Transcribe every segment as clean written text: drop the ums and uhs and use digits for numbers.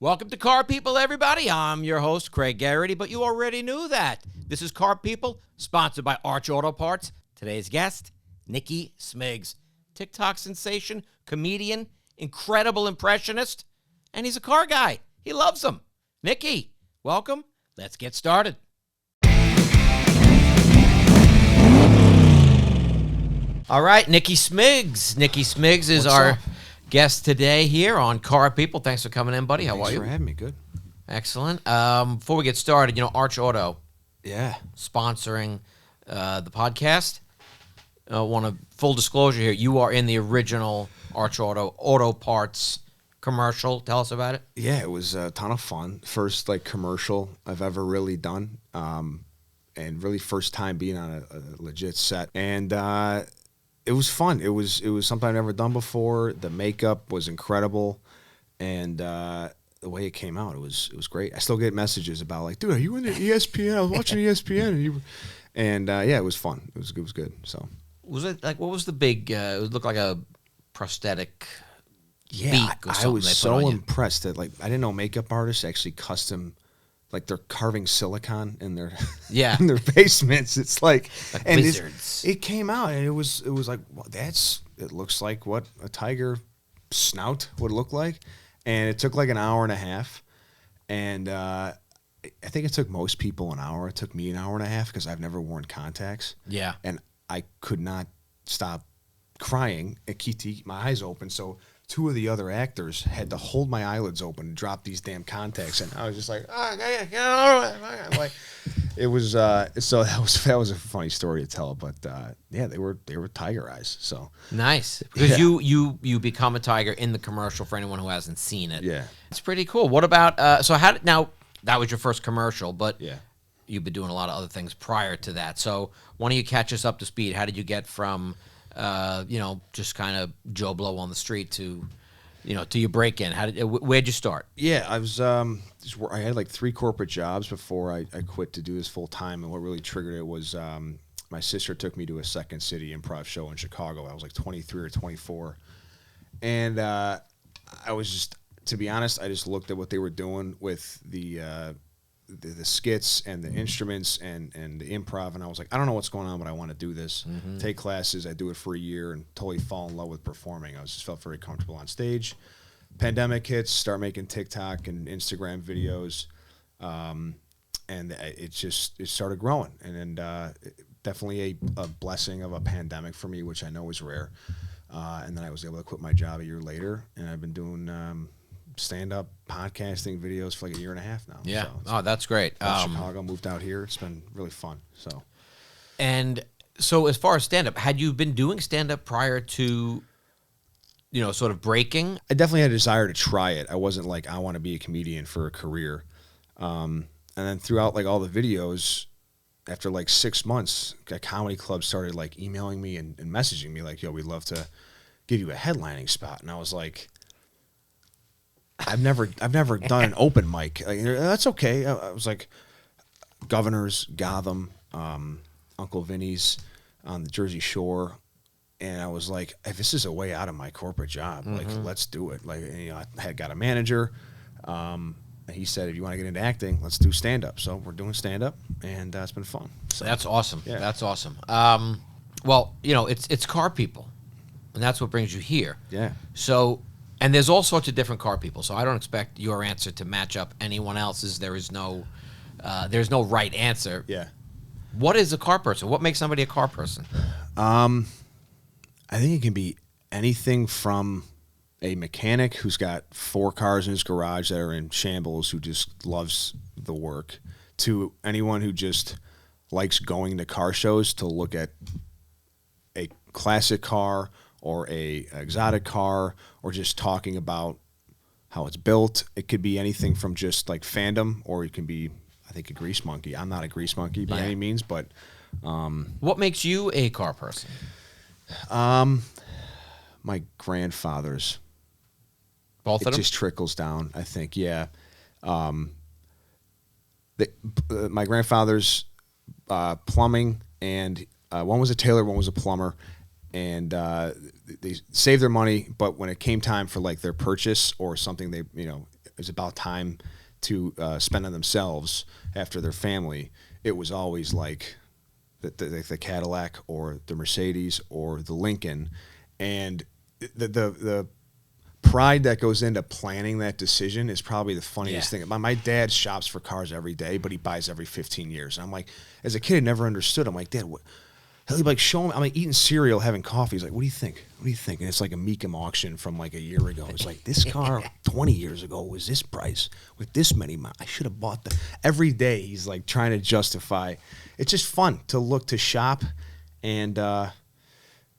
Welcome to Car People, everybody. I'm your host, Craig Garrity, but you already knew that. This is Car People, sponsored by Arch Auto Parts. Today's guest, Nicky Smigs. TikTok sensation, comedian, incredible impressionist, and he's a car guy. He loves them. Nicky, welcome. Let's get started. All right, Nicky Smigs. Nicky Smigs is our guest today here on Car People. Thanks for coming in, buddy. How are you? Thanks for having me. Good. Excellent. Before we get started, Arch Auto. Yeah. Sponsoring the podcast. Want a full disclosure here. You are in the original Arch Auto Parts commercial. Tell us about it. Yeah, it was a ton of fun. First, commercial I've ever really done. And really first time being on a legit set. And it was fun. It was something I've never done before. The makeup was incredible. And the way it came out, it was great. I still get messages about dude, are you in the ESPN? I was watching ESPN and yeah, it was fun. It was good. So was it what was the big it looked like a prosthetic beak or something. I was so impressed that I didn't know makeup artists actually custom they're carving silicone in their in their basements. It's like and wizards. It came out and it was like, well, it looks like what a tiger snout would look like. And it took an hour and a half. And I think it took most people an hour. It took me an hour and a half because I've never worn contacts. Yeah. And I could not stop crying and keep my eyes open. So two of the other actors had to hold my eyelids open and drop these damn contacts, and I was just like, it was. So that was a funny story to tell, but yeah, they were tiger eyes. So nice because you become a tiger in the commercial for anyone who hasn't seen it. Yeah, it's pretty cool. What about now that was your first commercial, but yeah, you've been doing a lot of other things prior to that. So why don't you catch us up to speed? How did you get from just kind of Joe Blow on the street to your break in? Where'd you start? Yeah, I was, I had 3 corporate jobs before I quit to do this full time. And what really triggered it was, my sister took me to a Second City improv show in Chicago. I was 23 or 24. And, I was just, to be honest, I just looked at what they were doing with the skits and the instruments and the improv, and I was like, I don't know what's going on, but I want to do this. Mm-hmm. Take classes. I do it for a year and totally fall in love with performing. I just felt very comfortable on stage. Pandemic hits, start making TikTok and Instagram videos, and it started growing. And then definitely a blessing of a pandemic for me, which I know is rare. And then I was able to quit my job a year later, and I've been doing stand-up podcasting videos for a year and a half now. Yeah. So that's great. Chicago, moved out here. It's been really fun. So as far as stand-up, had you been doing stand-up prior to, sort of breaking? I definitely had a desire to try it. I wasn't I want to be a comedian for a career. And then throughout all the videos, after 6 months, a comedy club started emailing me and messaging me yo, we'd love to give you a headlining spot. And I was like, I've never done an open mic. That's okay. I was like, Governor's, Gotham, Uncle Vinny's on the Jersey Shore, and I was like, if this is a way out of my corporate job, let's do it. I had got a manager, and he said, if you want to get into acting, let's do stand up. So we're doing stand up, and it's been fun. So that's awesome. Yeah. That's awesome. Well, it's Car People, and that's what brings you here. Yeah. So. And there's all sorts of different car people, so I don't expect your answer to match up anyone else's. There's no right answer. Yeah. What is a car person? What makes somebody a car person? I think it can be anything from a mechanic who's got 4 cars in his garage that are in shambles, who just loves the work, to anyone who just likes going to car shows to look at a classic car or a exotic car, or just talking about how it's built. It could be anything from just fandom, or it can be, I think, a grease monkey. I'm not a grease monkey by any means, but what makes you a car person? My grandfather's. Both of them? It just trickles down, I think. Yeah. My grandfather's plumbing, and one was a tailor, one was a plumber. And they saved their money, but when it came time for their purchase or something, they was about time to spend on themselves after their family, it was always like the Cadillac or the Mercedes or the Lincoln. And the pride that goes into planning that decision is probably the funniest thing. My dad shops for cars every day, but he buys every 15 years. And I'm like, as a kid, I never understood. I'm like, Dad, what? He'll like show him. I'm like eating cereal, having coffee. He's like, "What do you think? What do you think?" And it's like a Meekum auction from like a year ago. It's like this car 20 years ago was this price with this many miles. I should have bought that. Every day he's like trying to justify. It's just fun to shop, and I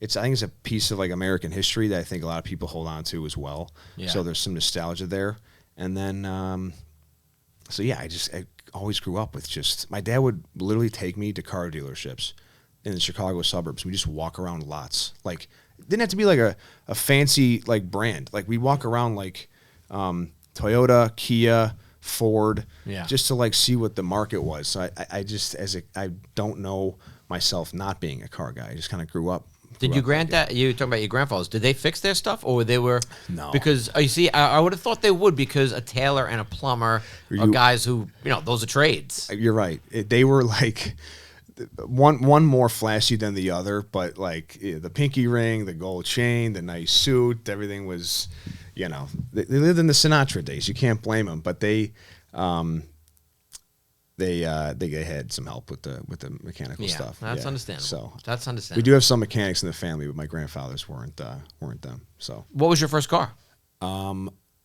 think it's a piece of like American history that I think a lot of people hold on to as well. Yeah. So there's some nostalgia there, and then I always grew up with just my dad would literally take me to car dealerships in the Chicago suburbs. We just walk around lots. Like, it didn't have to be like a fancy like brand. Like, we walk around like Toyota, Kia, Ford, just to like see what the market was. So I don't know myself not being a car guy. I just kind of grew up. Did your granddad? You were talking about your grandfathers. Did they fix their stuff, or they were? No. Because you see, I would have thought they would, because a tailor and a plumber are guys who, those are trades. You're right. They were like one more flashy than the other, but like the pinky ring, the gold chain, the nice suit, everything was, they lived in the Sinatra days. You can't blame them, but they had some help with the mechanical stuff. That's understandable. So that's understandable. We do have some mechanics in the family, but my grandfathers weren't them. So what was your first car?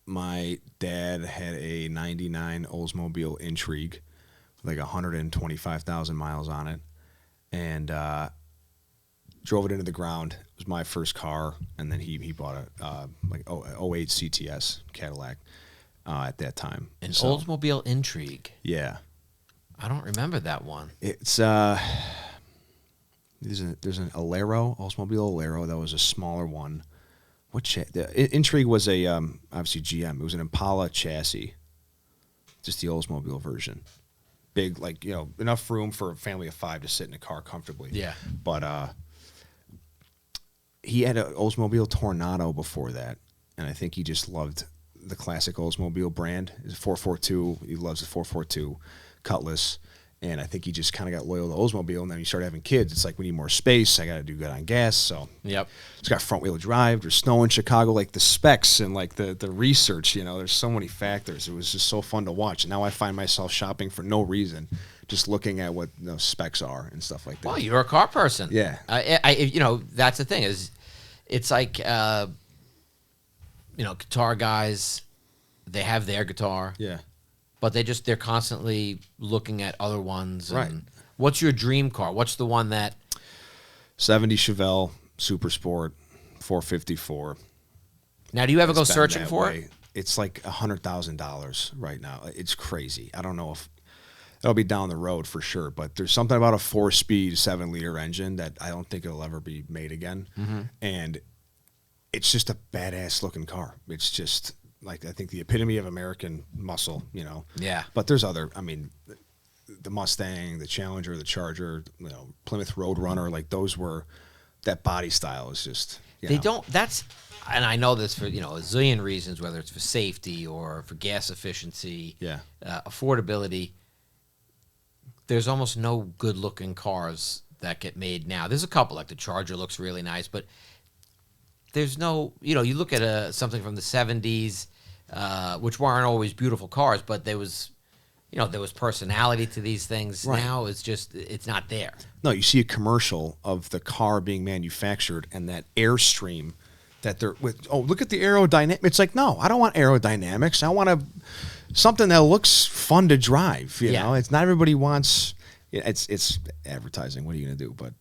My dad had a '99 Oldsmobile Intrigue, like 125,000 miles on it, and drove it into the ground. It was my first car, and then he bought a '08 CTS Cadillac at that time. An Oldsmobile Intrigue. Yeah. I don't remember that one. It's there's an Alero, Oldsmobile Alero, that was a smaller one. The Intrigue was a obviously GM. It was an Impala chassis, just the Oldsmobile version. Big, like, enough room for a family of 5 to sit in a car comfortably. Yeah. But he had an Oldsmobile Tornado before that, and I think he just loved the classic Oldsmobile brand. It's a 442. He loves the 442 Cutlass, and I think he just kind of got loyal to Oldsmobile. And then you start having kids. It's like, we need more space. I got to do good on gas. So it's got front wheel drive. There's snow in Chicago. Like the specs and like the research. There's so many factors. It was just so fun to watch. And now I find myself shopping for no reason, just looking at what specs are and stuff like that. Well, you're a car person. Yeah. That's the thing is, it's like guitar guys. They have their guitar. Yeah. But they're constantly looking at other ones. And Right. What's your dream car? What's the one that? 70 Chevelle Super Sport 454. Now, do you ever go It's been searching that for way. it? It's like $100,000 right now. It's crazy. I don't know if that'll be down the road for sure, but there's something about a 4-speed 7-liter engine that I don't think it'll ever be made again. Mm-hmm. And it's just a badass looking car. It's just like, I think the epitome of American muscle, Yeah. But there's other, the Mustang, the Challenger, the Charger, Plymouth Roadrunner, like that body style is just, and I know this for, a zillion reasons, whether it's for safety or for gas efficiency, affordability. There's almost no good looking cars that get made now. There's a couple, like the Charger looks really nice, but there's no, you look at something from the 70s, which weren't always beautiful cars, but there was personality to these things. Right. Now it's not there. No, you see a commercial of the car being manufactured and that Airstream that they're with. Oh, look at the aerodynamics. It's like, no, I don't want aerodynamics. I want something that looks fun to drive. You know, it's not everybody wants. It's advertising. What are you gonna do? But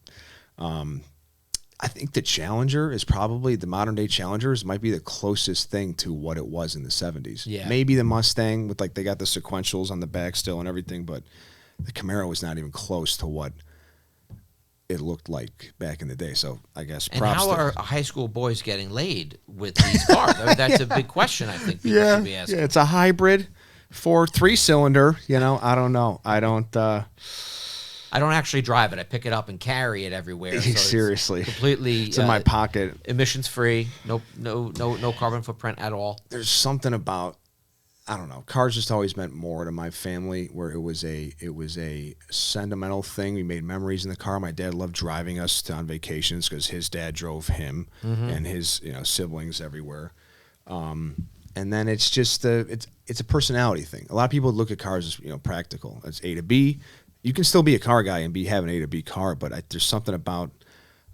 I think the Challenger is probably the modern day Challengers might be the closest thing to what it was in the 70s. Yeah. Maybe the Mustang with they got the sequentials on the back still and everything, but the Camaro was not even close to what it looked like back in the day. So I guess and props how to are high school boys getting laid with these cars? That's a big question. I think people should be asking. Yeah, it's a hybrid 3-cylinder. I don't know. I don't actually drive it. I pick it up and carry it everywhere. So Seriously, it's completely. It's in my pocket. Emissions free. No carbon footprint at all. There's something about I don't know. Cars just always meant more to my family. Where it was a sentimental thing. We made memories in the car. My dad loved driving us on vacations because his dad drove him and his siblings everywhere. And then it's just it's a personality thing. A lot of people look at cars as practical. It's A to B. You can still be a car guy and have an A to B car, but there's something about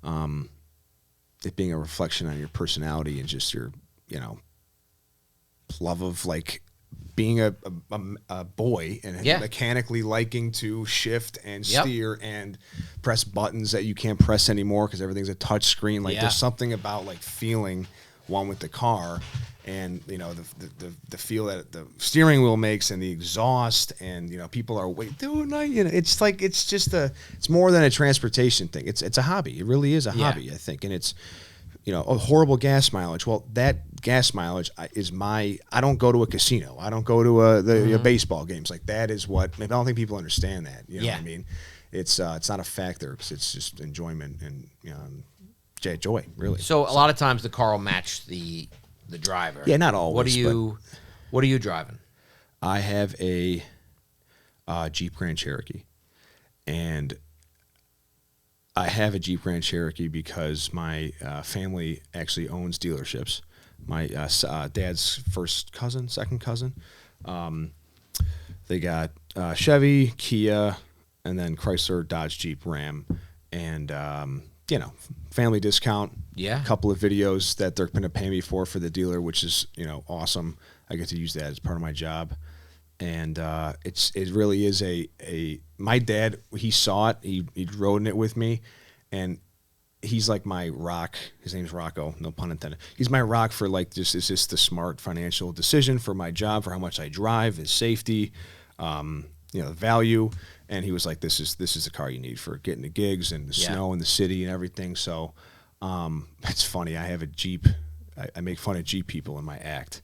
it being a reflection on your personality and just your love of like being a boy and mechanically liking to shift and steer and press buttons that you can't press anymore because everything's a touch screen. Like there's something about like feeling one with the car and the feel that the steering wheel makes and the exhaust and people are doing it's more than a transportation thing. It's a hobby. It really is a hobby, I think, and it's a horrible gas mileage. Well, that gas mileage is I don't go to a casino. I don't go to the baseball games. Like that is what, I don't think people understand that. You know what I mean? It's not a factor because it's just enjoyment and joy, really. So a lot of times the car will match the driver. Yeah, not always. What are you driving? I have a Jeep Grand Cherokee, and I have a Jeep Grand Cherokee because my family actually owns dealerships. My dad's second cousin, they got Chevy, Kia, and then Chrysler, Dodge, Jeep, Ram, and family discount. Yeah. A couple of videos that they're going to pay me for the dealer, which is awesome. I get to use that as part of my job. And it really is my dad, he saw it, he rode in it with me, and he's like my rock. His name's Rocco, no pun intended. He's my rock for like is this the smart financial decision for my job, for how much I drive, his safety, the value. And he was like, this is the car you need for getting the gigs and the snow in the city and everything. So it's funny. I have a Jeep. I make fun of Jeep people in my act.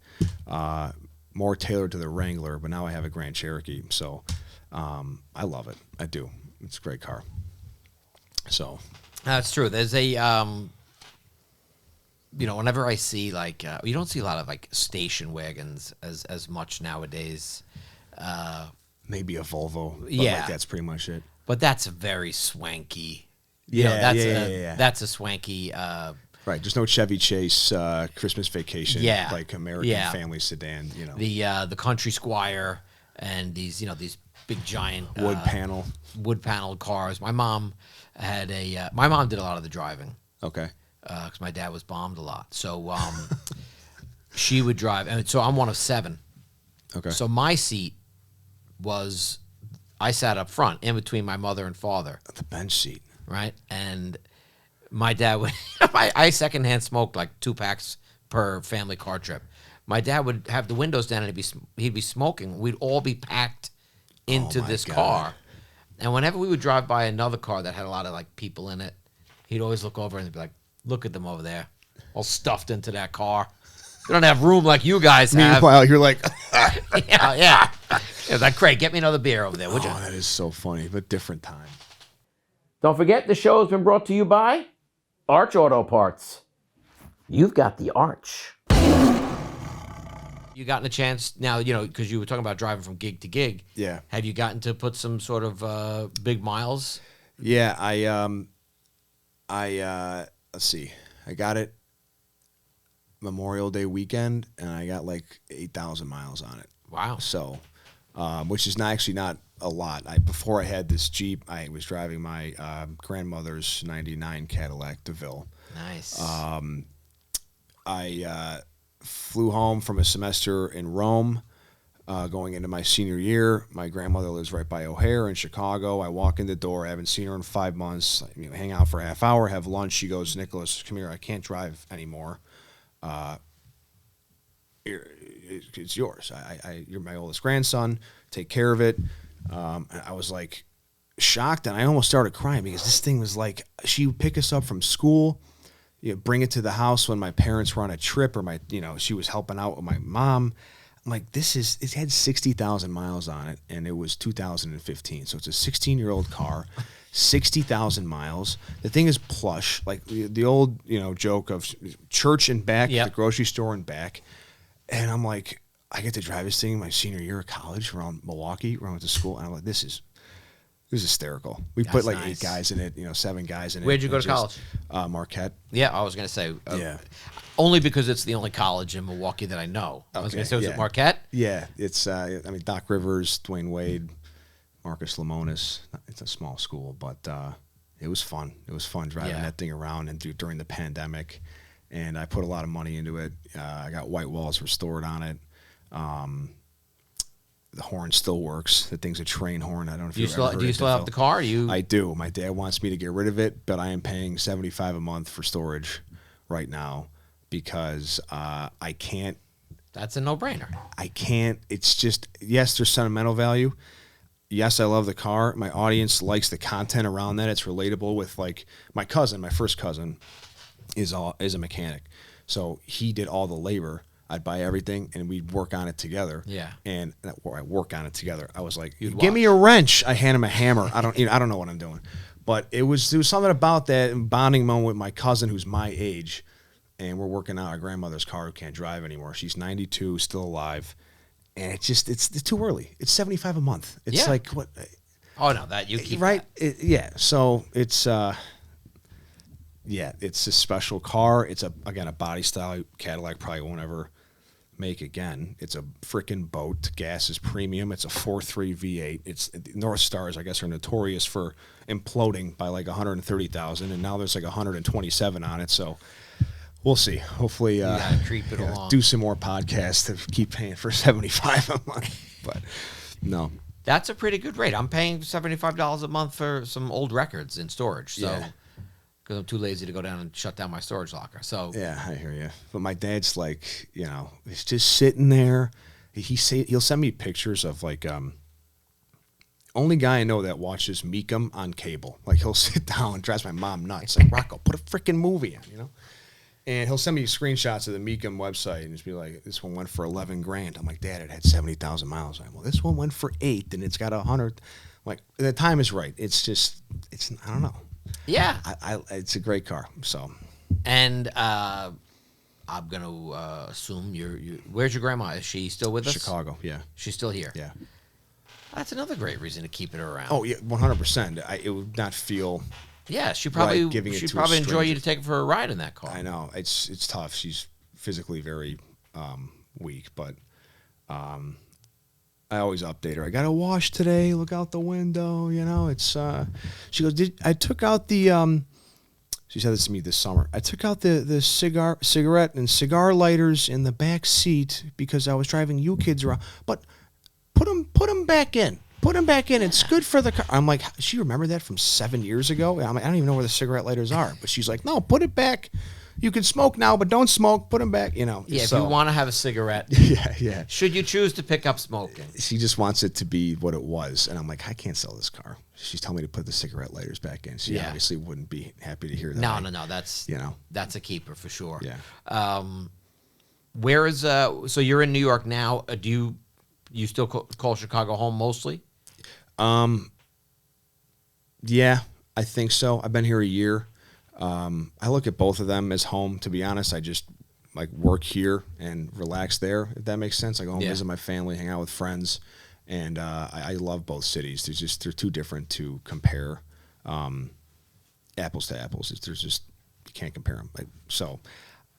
More tailored to the Wrangler, but now I have a Grand Cherokee. So I love it. I do. It's a great car. So that's true. There's a whenever I see like you don't see a lot of like station wagons as much nowadays. Maybe a Volvo. But like, that's pretty much it. But that's very swanky. Yeah. That's a swanky. Right, there's no Chevy Chase Christmas Vacation, like American family sedan. The Country Squire and these big giant wood panel cars. My mom had my mom did a lot of the driving. Okay. Because my dad was bombed a lot, so she would drive, and so I'm one of 7. Okay. So my seat I sat up front in between my mother and father. The bench seat. Right, and my dad would. I secondhand smoked like 2 packs per family car trip. My dad would have the windows down and he'd be smoking. We'd all be packed into this car, and whenever we would drive by another car that had a lot of like people in it, he'd always look over and be like, "Look at them over there, all stuffed into that car. They don't have room like you guys have." Meanwhile, you're like, yeah. It was like, "Craig, get me another beer over there, would you?" Oh, that is so funny, but different time. Don't forget, the show has been brought to you by Arch Auto Parts. You've got the Arch. You gotten a chance now, because you were talking about driving from gig to gig. Yeah. Have you gotten to put some sort of big miles? Yeah, let's see. I got it Memorial Day weekend, and I got like 8,000 miles on it. Wow. So, which is not a lot. Before I had this Jeep, I was driving my grandmother's 99 Cadillac DeVille. Nice. I flew home from a semester in Rome, going into my senior year. My grandmother lives right by O'Hare in Chicago. I walk in the door. I haven't seen her in 5 months. Hang out for a half hour, have lunch. She goes, "Nicholas, come here. I can't drive anymore. It's yours. You're my oldest grandson. Take care of it." I was like shocked, and I almost started crying because this thing was like, she would pick us up from school, bring it to the house when my parents were on a trip, or she was helping out with my mom. I'm like, it had 60,000 miles on it, and it was 2015. So it's a 16-year-old car, 60,000 miles. The thing is plush, like the old, joke of church and back, the grocery store and back. And I'm like, I get to drive this thing my senior year of college around Milwaukee, where I went to school, and I'm like, this is hysterical. We put like nice. 8 guys in it, 7 guys in it. Where'd you go to college? Marquette. Yeah, I was going to say. Yeah. Only because it's the only college in Milwaukee that I know. I was going to say, was it Marquette? Yeah, it's, Doc Rivers, Dwayne Wade, Marcus Lemonis. It's a small school, but it was fun. It was fun driving that thing around and during the pandemic. And I put a lot of money into it. I got white walls restored on it. The horn still works. The thing's a train horn. I don't know if you've ever heard it. Do you still have the car? I do. My dad wants me to get rid of it, but I am paying $75 a month for storage right now because I can't. That's a no-brainer. I can't. It's just, yes, there's sentimental value. Yes, I love the car. My audience likes the content around that. It's relatable with like my first cousin is a mechanic. So he did all the labor. I'd buy everything and we'd work on it together. Yeah. And I work on it together. I was like, give me a wrench. I hand him a hammer. I don't know what I'm doing. But there was something about that bonding moment with my cousin who's my age. And we're working on our grandmother's car who can't drive anymore. She's 92, still alive. And it's too early. It's $75 a month. It's like what? Oh no, that you keep right. So it's it's a special car. It's a body style Cadillac probably won't ever make again. It's a freaking boat. Gas is premium. It's a 4.3 V8. It's North Stars, I guess, are notorious for imploding by like 130,000, and now there's like 127 on it. So we'll see. Hopefully, creep it along. Do some more podcasts to keep paying for $75 a month. But no, that's a pretty good rate. I'm paying $75 a month for some old records in storage. So. Yeah. Because I'm too lazy to go down and shut down my storage locker. So yeah, I hear you. But my dad's like, he's just sitting there. He'll send me pictures of like, only guy I know that watches Meekum on cable. Like he'll sit down and drives my mom nuts. Like Rocco, put a freaking movie on, And he'll send me screenshots of the Meekum website and just be like, this one went for $11,000. I'm like, Dad, it had 70,000 miles. Well, this one went for 8 and it's got 100. Like the time is right. It's just, I don't know. Yeah, it's a great car. So, and I'm gonna assume where's your grandma? Is she still with us? Chicago. Yeah, she's still here. Yeah, that's another great reason to keep it around. Oh yeah, 100%. It would not feel. Yeah, she probably enjoy you to take her for a ride in that car. I know it's tough. She's physically very weak, but I always update her. I got to wash today. Look out the window. It's. She goes. I took out the. She said this to me this summer. I took out the cigarette and cigar lighters in the back seat because I was driving you kids around. But put them back in. Put them back in. It's good for the car. I'm like, she remembered that from 7 years ago. I'm like, I don't even know where the cigarette lighters are. But she's like, no, put it back. You can smoke now, but don't smoke. Put them back. Yeah, if you want to have a cigarette. Yeah. Should you choose to pick up smoking? She just wants it to be what it was, and I'm like, I can't sell this car. She's telling me to put the cigarette lighters back in. She obviously wouldn't be happy to hear that. No. That's that's a keeper for sure. Yeah. Where is so you're in New York now? Do you still call Chicago home mostly? Yeah, I think so. I've been here a year. I look at both of them as home, to be honest. I just like work here and relax there, if that makes sense. I go home, visit my family, hang out with friends, and I love both cities. They're too different to compare apples to apples. You can't compare them. So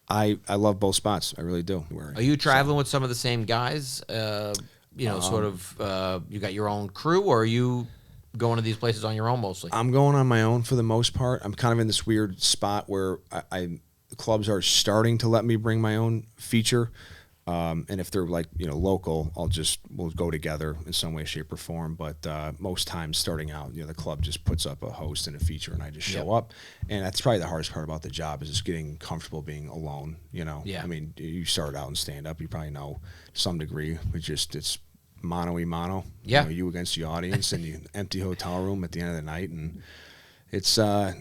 I love both spots. I really do. Are you traveling with some of the same guys? Sort of you got your own crew, or are you going to these places on your own mostly? I'm going on my own for the most part. I'm kind of in this weird spot where clubs are starting to let me bring my own feature. And if they're like, local, we'll go together in some way, shape, or form. But most times starting out, the club just puts up a host and a feature and I just show up. And that's probably the hardest part about the job is just getting comfortable being alone, Yeah. I mean, you start out in stand-up, you probably know to some degree, but it's mano-y-mano. Yeah. You against the audience in the empty hotel room at the end of the night. And it's a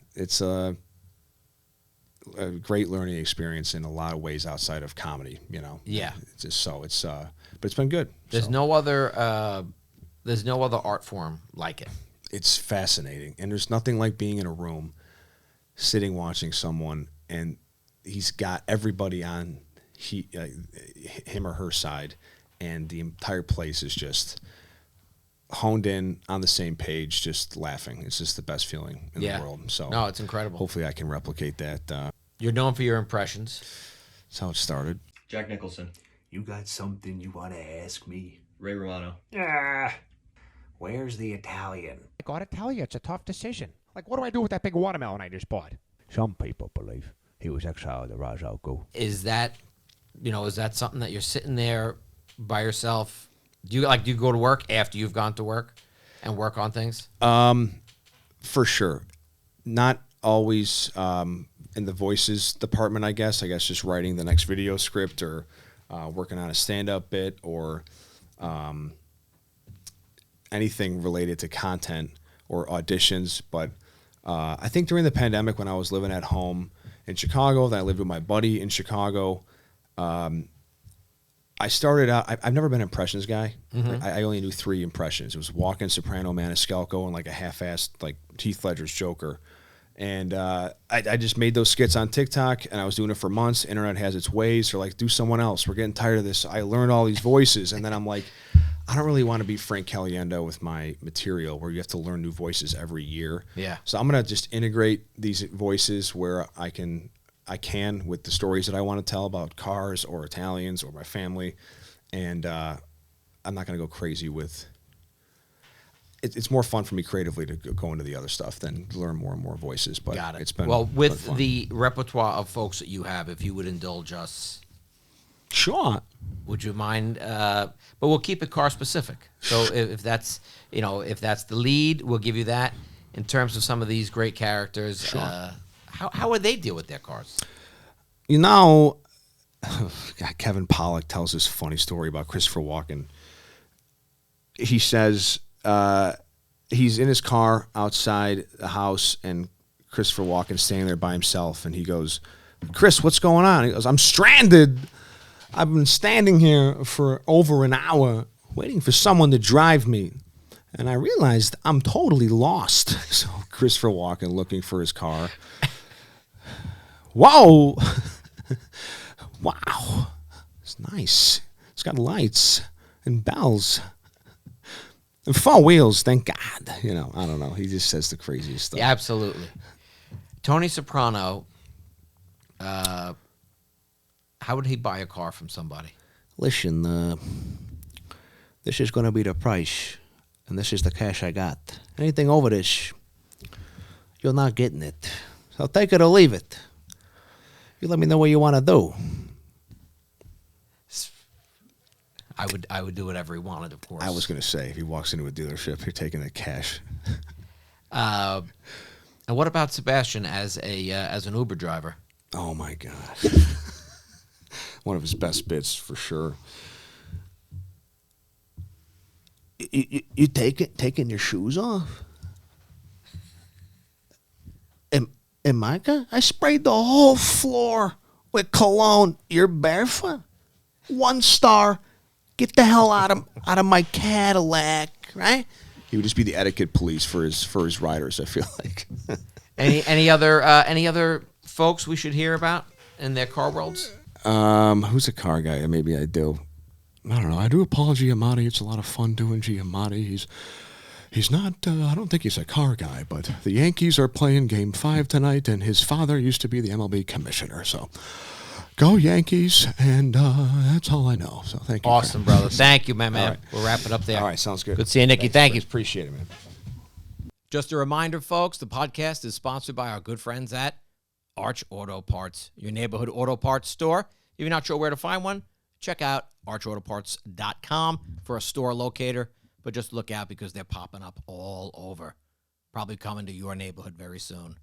great learning experience in a lot of ways outside of comedy, Yeah. But it's been good. There's no other art form like it. It's fascinating. And there's nothing like being in a room, sitting watching someone, and he's got everybody on him or her side, and the entire place is just honed in on the same page, just laughing. It's just the best feeling in the world. So no, it's incredible. Hopefully I can replicate that. You're known for your impressions. That's how it started. Jack Nicholson. You got something you want to ask me? Ray Romano. Ah, where's the Italian? I gotta tell you, it's a tough decision. Like, what do I do with that big watermelon I just bought? Some people believe he was exiled to Razoku. Is that something that you're sitting there by yourself? Do you go to work after you've gone to work and work on things? For sure. Not always in the voices department, I guess. Just writing the next video script or working on a stand-up bit or anything related to content or auditions. But I think during the pandemic when I was living at home in Chicago, then I lived with my buddy in Chicago, I started out, I've never been an impressions guy. Mm-hmm. I only knew 3 impressions. It was Walken, Soprano, Maniscalco, and like a half-assed like Heath Ledger's Joker. And I just made those skits on TikTok, and I was doing it for months. Internet has its ways. So like, do someone else. We're getting tired of this. I learned all these voices, and then I'm like, I don't really want to be Frank Caliendo with my material where you have to learn new voices every year. Yeah. So I'm going to just integrate these voices where I can with the stories that I want to tell about cars or Italians or my family. And I'm not going to go crazy with it's more fun for me creatively to go into the other stuff than learn more and more voices. But got it. It's been with fun. The repertoire of folks that you have, if you would indulge us. Sure. Would you mind? But we'll keep it car specific. So if that's the lead, we'll give you that. In terms of some of these great characters, sure. How would they deal with their cars? God, Kevin Pollak tells this funny story about Christopher Walken. He says he's in his car outside the house, and Christopher Walken's standing there by himself, and he goes, "Chris, what's going on?" He goes, "I'm stranded. I've been standing here for over an hour waiting for someone to drive me, and I realized I'm totally lost." So Christopher Walken looking for his car. Whoa! Wow, it's nice. It's got lights and bells and 4 wheels. Thank God. I don't know. He just says the craziest stuff. Yeah, absolutely. Tony Soprano. How would he buy a car from somebody? Listen, this is going to be the price, and this is the cash I got. Anything over this, you're not getting it. So take it or leave it. You let me know what you want to do. I would do whatever he wanted, of course. I was going to say, if he walks into a dealership, you're taking the cash. And what about Sebastian as an Uber driver? Oh, my God. One of his best bits, for sure. You taking your shoes off? In my car, I sprayed the whole floor with cologne. You're barefoot? 1 star. Get the hell out of my Cadillac, right? He would just be the etiquette police for his riders, I feel like. Any other folks we should hear about in their car worlds? Who's a car guy? Maybe I do. I don't know. I do Paul Giamatti. It's a lot of fun doing Giamatti. He's not, I don't think he's a car guy, but the Yankees are playing Game 5 tonight, and his father used to be the MLB commissioner. So go Yankees, and that's all I know. So thank you. Awesome, brother. Thank you, man. Right. We'll wrap it up there. All right, sounds good. Good seeing you, Nicky. Thank you. Appreciate it, man. Just a reminder, folks, the podcast is sponsored by our good friends at Arch Auto Parts, your neighborhood auto parts store. If you're not sure where to find one, check out archautoparts.com for a store locator. But just look out because they're popping up all over. Probably coming to your neighborhood very soon.